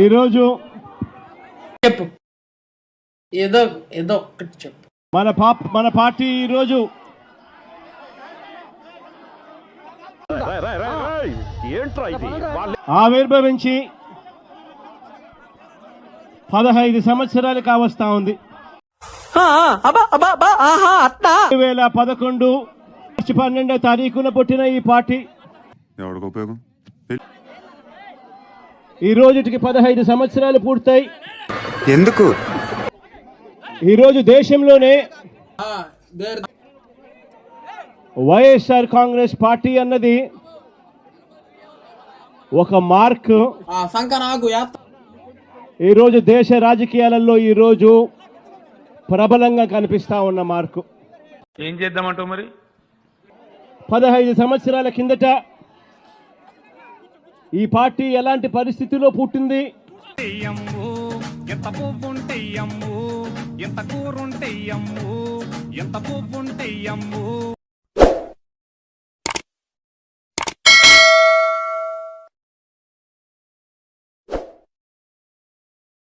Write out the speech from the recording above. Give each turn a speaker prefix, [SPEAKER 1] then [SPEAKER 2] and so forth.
[SPEAKER 1] ఈరోజు
[SPEAKER 2] చెప్పు, ఏదో ఏదో ఒక్కటి చెప్పు.
[SPEAKER 1] మన పార్టీ ఈరోజు ఆవిర్భవించి 15 సంవత్సరాలు కావస్తా ఉంది. 2011 మార్చి 12వ తారీఖున పుట్టిన ఈ పార్టీ ఈ రోజుకి 15 సంవత్సరాలు పూర్తయి
[SPEAKER 3] ఎందుకు
[SPEAKER 1] ఈరోజు దేశంలోనే వైఎస్ఆర్ కాంగ్రెస్ పార్టీ అన్నది ఒక మార్క్. ఈరోజు దేశ రాజకీయాలలో ఈరోజు ప్రబలంగా కనిపిస్తా ఉన్న మార్కు.
[SPEAKER 4] ఏం చేద్దామంటావు మరి?
[SPEAKER 1] 15 సంవత్సరాల కిందట ఈ పార్టీ ఎలాంటి పరిస్థితిలో పుట్టింది,
[SPEAKER 5] ఎంత పువ్వుంటే అమ్ము, ఎంత కూరుంటే అమ్ము, ఎంత పువ్వుంటే అమ్ము.